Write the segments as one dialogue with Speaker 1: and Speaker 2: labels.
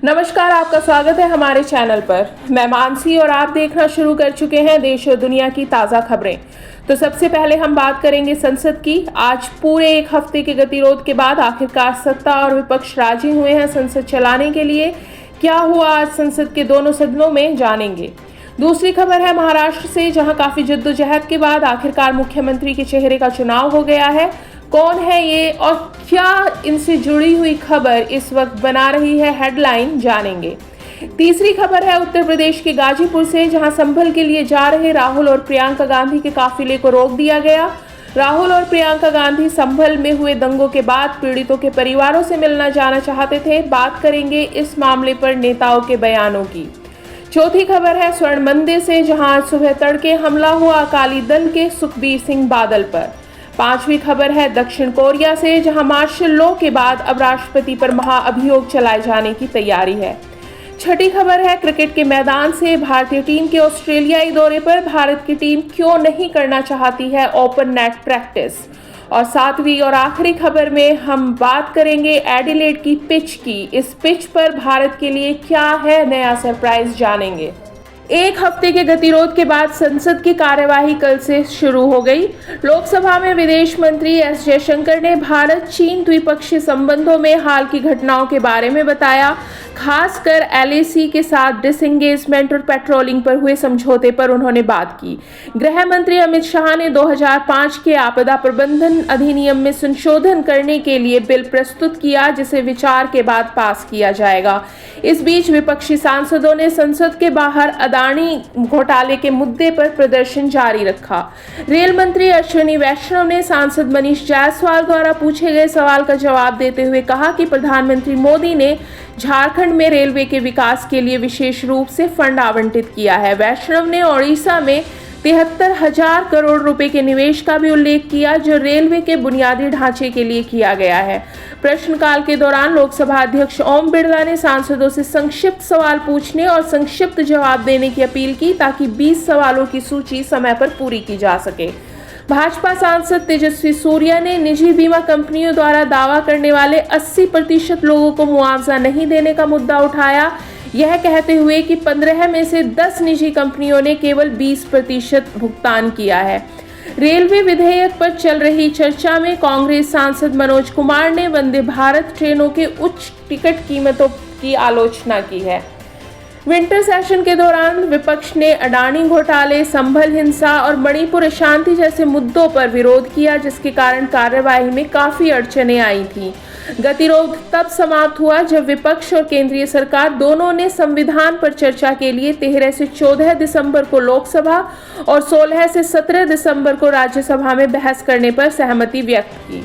Speaker 1: नमस्कार, आपका स्वागत है हमारे चैनल पर। मैं मानसी और आप देखना शुरू कर चुके हैं देश और दुनिया की ताज़ा खबरें। तो सबसे पहले हम बात करेंगे संसद की। आज पूरे एक हफ्ते के गतिरोध के बाद आखिरकार सत्ता और विपक्ष राजी हुए हैं संसद चलाने के लिए। क्या हुआ आज संसद के दोनों सदनों में, जानेंगे। दूसरी खबर है महाराष्ट्र से, जहां काफी जद्दोजहद के बाद आखिरकार मुख्यमंत्री के चेहरे का चुनाव हो गया है। कौन है ये और क्या इनसे जुड़ी हुई खबर इस वक्त बना रही है हेडलाइन, जानेंगे। तीसरी खबर है उत्तर प्रदेश के गाजीपुर से, जहां संभल के लिए जा रहे राहुल और प्रियंका गांधी के काफिले को रोक दिया गया। राहुल और प्रियंका गांधी संभल में हुए दंगों के बाद पीड़ितों के परिवारों से मिलना जाना चाहते थे। बात करेंगे इस मामले पर नेताओं के बयानों की। चौथी खबर है स्वर्ण मंदिर से, जहां आज सुबह तड़के हमला हुआ अकाली दल के सुखबीर सिंह बादल पर। पांचवी खबर है दक्षिण कोरिया से, जहां मार्शल लॉ के बाद अब राष्ट्रपति पर महाअभियोग चलाए जाने की तैयारी है। छठी खबर है क्रिकेट के मैदान से, भारतीय टीम के ऑस्ट्रेलियाई दौरे पर भारत की टीम क्यों नहीं करना चाहती है ओपन नेट प्रैक्टिस। और सातवीं और आखिरी खबर में हम बात करेंगे एडिलेड की पिच की। इस पिच पर भारत के लिए क्या है नया सरप्राइज, जानेंगे। एक हफ्ते के गतिरोध के बाद संसद की कार्यवाही कल से शुरू हो गई। लोकसभा में विदेश मंत्री एस जयशंकर ने भारत चीन द्विपक्षीय संबंधों में हाल की घटनाओं के बारे में बताया। खासकर एलएसी के साथ डिसएंगेजमेंट और पेट्रोलिंग पर हुए समझौते पर उन्होंने बात की। गृह मंत्री अमित शाह ने 2005 के आपदा प्रबंधन अधिनियम में संशोधन करने के लिए बिल प्रस्तुत किया, जिसे विचार के बाद पास किया जाएगा। इस बीच विपक्षी सांसदों ने संसद के बाहर अदानी घोटाले के मुद्दे पर प्रदर्शन जारी रखा। रेल मंत्री अश्विनी वैष्णव ने सांसद मनीष जायसवाल द्वारा पूछे गए सवाल का जवाब देते हुए कहा कि प्रधानमंत्री मोदी ने झारखंड में रेलवे के विकास के लिए विशेष रूप से फंड आवंटित किया है। वैष्णव ने ओडिशा में 73,000 करोड़ रुपए के निवेश का भी उल्लेख किया, जो रेलवे के बुनियादी ढांचे के लिए किया गया है। प्रश्नकाल के दौरान लोकसभा अध्यक्ष ओम बिरला ने सांसदों से संक्षिप्त सवाल पूछने और संक्षिप्त जवाब देने की अपील की, ताकि 20 सवालों की सूची समय पर पूरी की जा सके। भाजपा सांसद तेजस्वी सूर्या ने निजी बीमा कंपनियों द्वारा दावा करने वाले 80% लोगों को मुआवजा नहीं देने का मुद्दा उठाया, यह कहते हुए कि 15 में से 10 निजी कंपनियों ने केवल 20% भुगतान किया है। रेलवे विधेयक पर चल रही चर्चा में कांग्रेस सांसद मनोज कुमार ने वंदे भारत ट्रेनों के उच्च टिकट कीमतों की आलोचना की है। विंटर सेशन के दौरान विपक्ष ने अडानी घोटाले, संभल हिंसा और मणिपुर अशांति जैसे मुद्दों पर विरोध किया, जिसके कारण कार्यवाही में काफी अड़चनें आई थीं। गतिरोध तब समाप्त हुआ जब विपक्ष और केंद्रीय सरकार दोनों ने संविधान पर चर्चा के लिए 13 से 14 दिसंबर को लोकसभा और 16 से 17 दिसंबर को राज्यसभा में बहस करने पर सहमति व्यक्त की।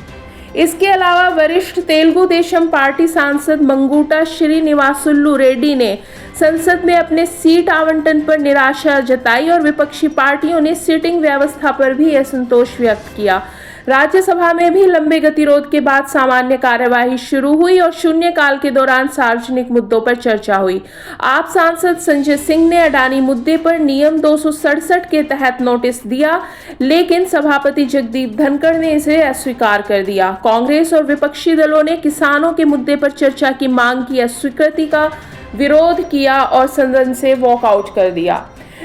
Speaker 1: इसके अलावा वरिष्ठ तेलुगु देशम पार्टी सांसद मंगूटा श्रीनिवासुलु रेड्डी ने संसद में अपने सीट आवंटन पर निराशा जताई और विपक्षी पार्टियों ने सीटिंग व्यवस्था पर भी असंतोष व्यक्त किया। राज्यसभा में भी लंबे गतिरोध के बाद सामान्य कार्यवाही शुरू हुई और शून्यकाल के दौरान सार्वजनिक मुद्दों पर चर्चा हुई। आप सांसद संजय सिंह ने अडानी मुद्दे पर नियम 267 के तहत नोटिस दिया, लेकिन सभापति जगदीप धनखड़ ने इसे अस्वीकार कर दिया। कांग्रेस और विपक्षी दलों ने किसानों के मुद्दे पर चर्चा की मांग की अस्वीकृति का विरोध किया और सदन से वॉकआउट कर दिया।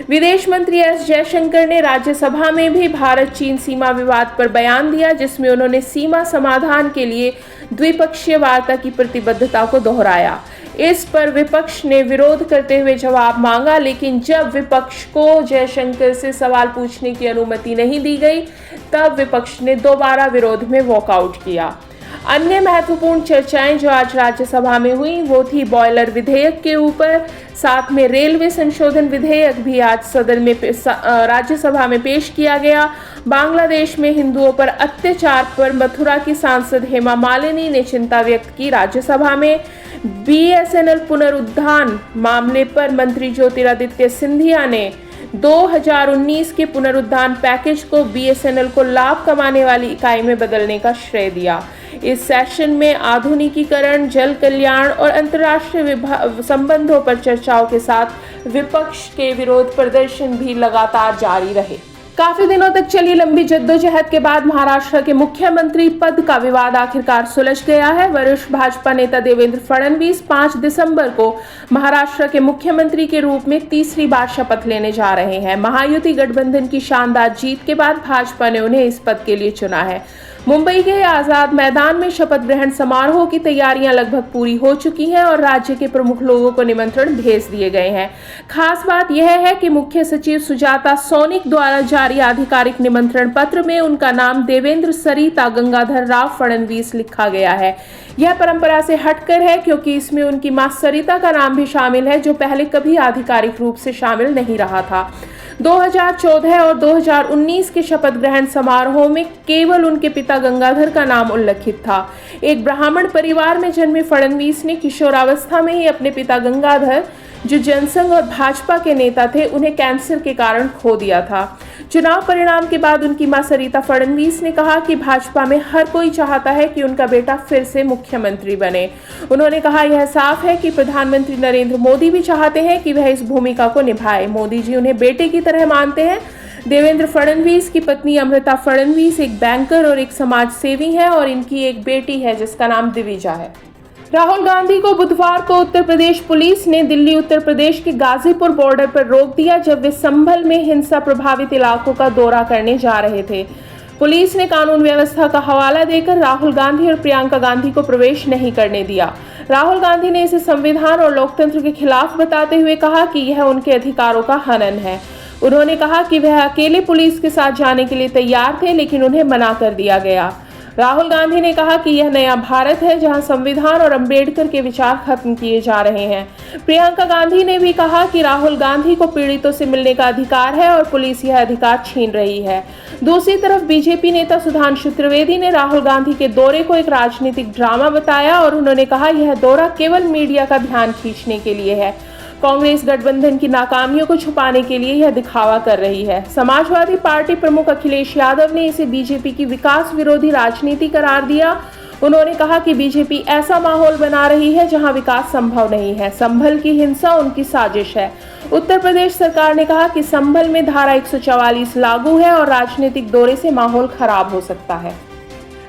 Speaker 1: विदेश मंत्री एस जयशंकर ने राज्यसभा में भी भारत चीन सीमा विवाद पर बयान दिया, जिसमें उन्होंने सीमा समाधान के लिए द्विपक्षीय वार्ता की प्रतिबद्धता को दोहराया। इस पर विपक्ष ने विरोध करते हुए जवाब मांगा, लेकिन जब विपक्ष को जयशंकर से सवाल पूछने की अनुमति नहीं दी गई, तब विपक्ष ने दोबारा विरोध में वॉकआउट किया। अन्य महत्वपूर्ण चर्चाएं जो आज राज्यसभा में हुई वो थी बॉयलर विधेयक के ऊपर, साथ में रेलवे संशोधन विधेयक भी आज सदन में राज्यसभा में पेश किया गया। बांग्लादेश में हिंदुओं पर अत्याचार पर मथुरा की सांसद हेमा मालिनी ने चिंता व्यक्त की। राज्यसभा में बीएसएनएल पुनरुद्धार मामले पर मंत्री ज्योतिरादित्य सिंधिया ने 2019 के पुनरुद्धार पैकेज को बीएसएनएल को लाभ कमाने वाली इकाई में बदलने का श्रेय दिया। इस सेशन में आधुनिकीकरण, जल कल्याण और अंतर्राष्ट्रीय संबंधों पर चर्चाओं के साथ विपक्ष के विरोध प्रदर्शन भी लगातार जारी रहे। काफी दिनों तक चली लंबी जद्दोजहद के बाद महाराष्ट्र के मुख्यमंत्री पद का विवाद आखिरकार सुलझ गया है। वरिष्ठ भाजपा नेता देवेंद्र फडणवीस 5 दिसंबर को महाराष्ट्र के मुख्यमंत्री के रूप में तीसरी बार शपथ लेने जा रहे हैं। महायुति गठबंधन की शानदार जीत के बाद भाजपा ने उन्हें इस पद के लिए चुना है। मुंबई के आजाद मैदान में शपथ ग्रहण समारोह की तैयारियां लगभग पूरी हो चुकी हैं और राज्य के प्रमुख लोगों को निमंत्रण भेज दिए गए हैं। खास बात यह है कि मुख्य सचिव सुजाता सोनिक द्वारा जारी आधिकारिक निमंत्रण पत्र में उनका नाम देवेंद्र सरिता गंगाधर राव फडणवीस लिखा गया है। यह परंपरा से हटकर है क्योंकि इसमें उनकी मां सरिता का नाम भी शामिल है, जो पहले कभी आधिकारिक रूप से शामिल नहीं रहा था। 2014 और 2019 के शपथ ग्रहण समारोह में केवल उनके पिता गंगाधर का नाम उल्लेखित था। एक ब्राह्मण परिवार में जन्मे फडणवीस ने किशोरावस्था में ही अपने पिता गंगाधर, जो जनसंघ और भाजपा के नेता थे, उन्हें कैंसर के कारण खो दिया था। चुनाव परिणाम के बाद उनकी मां सरिता फडणवीस ने कहा कि भाजपा में हर कोई चाहता है कि उनका बेटा फिर से मुख्यमंत्री बने। उन्होंने कहा, यह साफ है कि प्रधानमंत्री नरेंद्र मोदी भी चाहते हैं कि वह इस भूमिका को निभाए। मोदी जी उन्हें बेटे की तरह मानते हैं। देवेंद्र फडणवीस की पत्नी अमृता फडणवीस एक बैंकर और एक समाज सेवी है और इनकी एक बेटी है जिसका नाम दिविजा है। राहुल गांधी को बुधवार को उत्तर प्रदेश पुलिस ने दिल्ली उत्तर प्रदेश के गाजीपुर बॉर्डर पर रोक दिया जब वे संभल में हिंसा प्रभावित इलाकों का दौरा करने जा रहे थे। पुलिस ने कानून व्यवस्था का हवाला देकर राहुल गांधी और प्रियंका गांधी को प्रवेश नहीं करने दिया। राहुल गांधी ने इसे संविधान और लोकतंत्र के खिलाफ बताते हुए कहा कि यह उनके अधिकारों का हनन है। उन्होंने कहा कि वह अकेले पुलिस के साथ जाने के लिए तैयार थे, लेकिन उन्हें मना कर दिया गया। राहुल गांधी ने कहा कि यह नया भारत है जहां संविधान और अंबेडकर के विचार खत्म किए जा रहे हैं। प्रियंका गांधी ने भी कहा कि राहुल गांधी को पीड़ितों से मिलने का अधिकार है और पुलिस यह अधिकार छीन रही है। दूसरी तरफ बीजेपी नेता सुधांशु त्रिवेदी ने राहुल गांधी के दौरे को एक राजनीतिक ड्रामा बताया और उन्होंने कहा, यह दौरा केवल मीडिया का ध्यान खींचने के लिए है। कांग्रेस गठबंधन की नाकामियों को छुपाने के लिए यह दिखावा कर रही है। समाजवादी पार्टी प्रमुख अखिलेश यादव ने इसे बीजेपी की विकास विरोधी राजनीति करार दिया। उन्होंने कहा कि बीजेपी ऐसा माहौल बना रही है जहां विकास संभव नहीं है। संभल की हिंसा उनकी साजिश है। उत्तर प्रदेश सरकार ने कहा कि संभल में धारा 144 लागू है और राजनीतिक दौरे से माहौल खराब हो सकता है।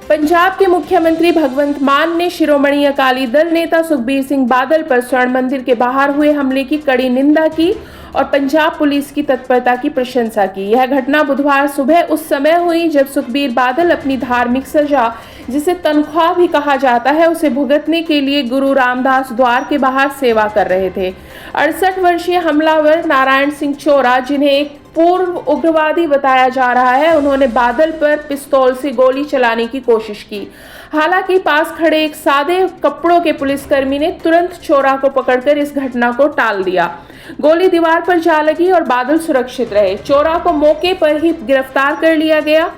Speaker 1: पंजाब के मुख्यमंत्री भगवंत मान ने शिरोमणि अकाली दल नेता सुखबीर सिंह बादल पर स्वर्ण मंदिर के बाहर हुए हमले की कड़ी निंदा की और पंजाब पुलिस की तत्परता की प्रशंसा की। यह घटना बुधवार सुबह उस समय हुई जब सुखबीर बादल अपनी धार्मिक सजा, जिसे तनख्वाह भी कहा जाता है, उसे भुगतने के लिए गुरु रामदास द्वार के बाहर सेवा कर रहे थे। 68 वर्षीय हमलावर नारायण सिंह चोरा, जिन्हें एक पूर्व उग्रवादी बताया जा रहा है, उन्होंने बादल पर पिस्तौल से गोली चलाने की कोशिश की। हालांकि पास खड़े एक सादे कपड़ों के पुलिसकर्मी ने तुरंत चोरा को पकड़कर इस घटना को टाल दिया। गोली दीवार पर जा लगी और बादल सुरक्षित रहे। चोरा को मौके पर ही गिरफ्तार कर लिया गया।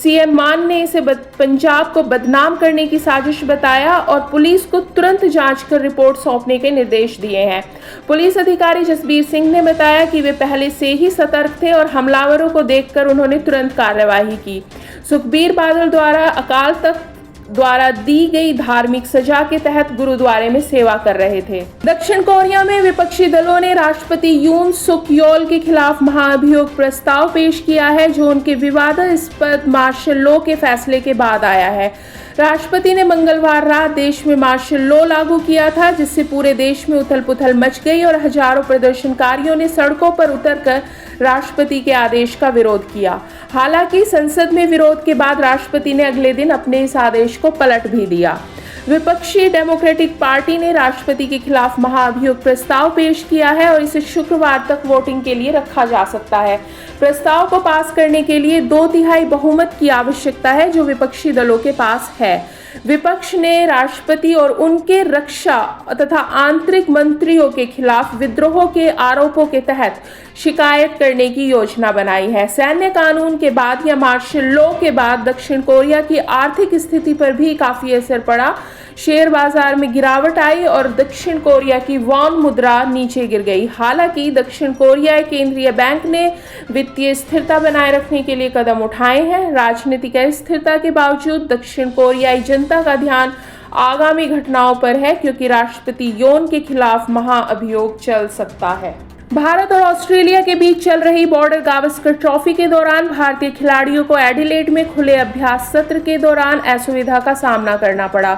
Speaker 1: सीएम मान ने इसे पंजाब को बदनाम करने की साजिश बताया और पुलिस को तुरंत जांच कर रिपोर्ट सौंपने के निर्देश दिए हैं। पुलिस अधिकारी जसबीर सिंह ने बताया कि वे पहले से ही सतर्क थे और हमलावरों को देखकर उन्होंने तुरंत कार्यवाही की। सुखबीर बादल द्वारा अकाल तख्त द्वारा दी गई धार्मिक सजा के तहत गुरुद्वारे में सेवा कर रहे थे। दक्षिण कोरिया में विपक्षी दलों ने राष्ट्रपति यून सुक योल के खिलाफ महाअभियोग प्रस्ताव पेश किया है, जो उनके विवादास्पद मार्शल लॉ के फैसले के बाद आया है। राष्ट्रपति ने मंगलवार रात देश में मार्शल लॉ लागू किया था, जिससे पूरे देश में उथल-पुथल मच गई और हजारों प्रदर्शनकारियों ने सड़कों पर उतरकर राष्ट्रपति के आदेश का विरोध किया। हालांकि संसद में विरोध के बाद राष्ट्रपति ने अगले दिन अपने इस आदेश को पलट भी दिया। विपक्षी डेमोक्रेटिक पार्टी ने राष्ट्रपति के खिलाफ महाअभियोग प्रस्ताव पेश किया है और इसे शुक्रवार तक वोटिंग के लिए रखा जा सकता है। प्रस्ताव को पास करने के लिए 2/3 बहुमत की आवश्यकता है, जो विपक्षी दलों के पास है। विपक्ष ने राष्ट्रपति और उनके रक्षा तथा आंतरिक मंत्रियों के खिलाफ विद्रोह के आरोपों के तहत शिकायत करने की योजना बनाई है। सैन्य कानून के बाद या मार्शल लॉ के बाद दक्षिण कोरिया की आर्थिक स्थिति पर भी काफी असर पड़ा। शेयर बाजार में गिरावट आई और दक्षिण कोरिया की वॉन मुद्रा नीचे गिर गई। हालांकि दक्षिण कोरियाई केंद्रीय बैंक ने वित्तीय स्थिरता बनाए रखने के लिए कदम उठाए हैं। राजनीतिक अस्थिरता के बावजूद दक्षिण कोरियाई जनता का ध्यान आगामी घटनाओं पर है, क्योंकि राष्ट्रपति योन के खिलाफ महाअभियोग चल सकता है। भारत और ऑस्ट्रेलिया के बीच चल रही बॉर्डर गावस्कर ट्रॉफी के दौरान भारतीय खिलाड़ियों को एडिलेड में खुले अभ्यास सत्र के दौरान असुविधा का सामना करना पड़ा।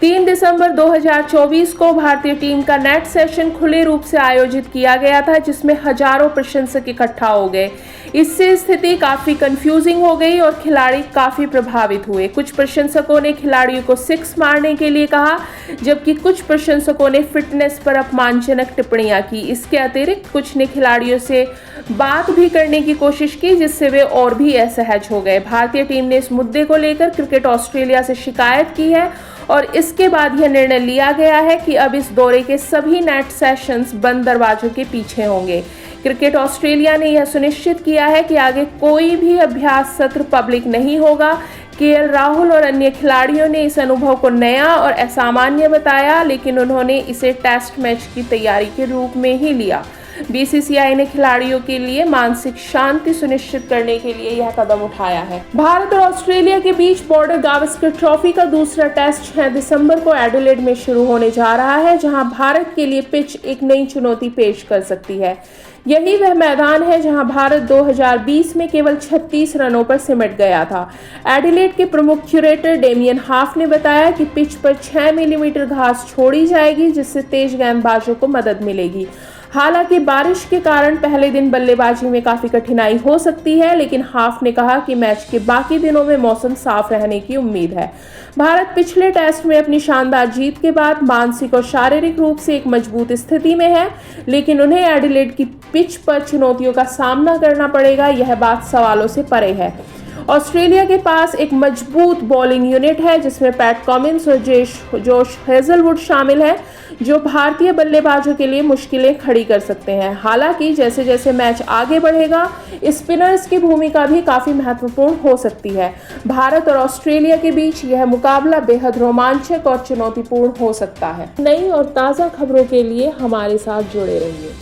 Speaker 1: 3 दिसंबर 2024 को भारतीय टीम का नेट सेशन खुले रूप से आयोजित किया गया था, जिसमें हजारों प्रशंसक इकट्ठा हो गए। इससे स्थिति काफी कंफ्यूजिंग हो गई और खिलाड़ी काफी प्रभावित हुए। कुछ प्रशंसकों ने खिलाड़ियों को सिक्स मारने के लिए कहा, जबकि कुछ प्रशंसकों ने फिटनेस पर अपमानजनक टिप्पणियां की। इसके अतिरिक्त कुछ ने खिलाड़ियों से बात भी करने की कोशिश की, जिससे वे और भी असहज हो गए। भारतीय टीम ने इस मुद्दे को लेकर क्रिकेट ऑस्ट्रेलिया से शिकायत की है और इसके बाद यह निर्णय लिया गया है कि अब इस दौरे के सभी नेट सेशंस बंद दरवाजों के पीछे होंगे। क्रिकेट ऑस्ट्रेलिया ने यह सुनिश्चित किया है कि आगे कोई भी अभ्यास सत्र पब्लिक नहीं होगा। केएल राहुल और अन्य खिलाड़ियों ने इस अनुभव को नया और असामान्य बताया, लेकिन उन्होंने इसे टेस्ट मैच की तैयारी के रूप में ही लिया। बीसीसीआई ने खिलाड़ियों के लिए मानसिक शांति सुनिश्चित करने के लिए यह कदम उठाया है। भारत और ऑस्ट्रेलिया के बीच बॉर्डर गावस्कर ट्रॉफी का दूसरा टेस्ट 6 दिसंबर को एडिलेड में शुरू होने जा रहा है, जहां भारत के लिए पिच एक नई चुनौती पेश कर सकती है। यही वह मैदान है जहां भारत 2020 में केवल 36 रनों पर सिमट गया था। एडिलेड के प्रमुख क्यूरेटर डेमियन हाफ ने बताया कि पिच पर 6 मिलीमीटर घास छोड़ी जाएगी, जिससे तेज गेंदबाजों को मदद मिलेगी। हालांकि बारिश के कारण पहले दिन बल्लेबाजी में काफी कठिनाई हो सकती है, लेकिन हाफ ने कहा कि मैच के बाकी दिनों में मौसम साफ रहने की उम्मीद है। भारत पिछले टेस्ट में अपनी शानदार जीत के बाद मानसिक और शारीरिक रूप से एक मजबूत स्थिति में है, लेकिन उन्हें एडिलेड की पिच पर चुनौतियों का सामना करना पड़ेगा, यह बात सवालों से परे है। ऑस्ट्रेलिया के पास एक मजबूत बॉलिंग यूनिट है, जिसमें पैट कमिंस और जोश हेजलवुड शामिल है, जो भारतीय बल्लेबाजों के लिए मुश्किलें खड़ी कर सकते हैं। हालांकि जैसे जैसे मैच आगे बढ़ेगा, स्पिनर्स की भूमिका भी काफी महत्वपूर्ण हो सकती है। भारत और ऑस्ट्रेलिया के बीच यह मुकाबला बेहद रोमांचक और चुनौतीपूर्ण हो सकता है। नई और ताज़ा खबरों के लिए हमारे साथ जुड़े रहिए।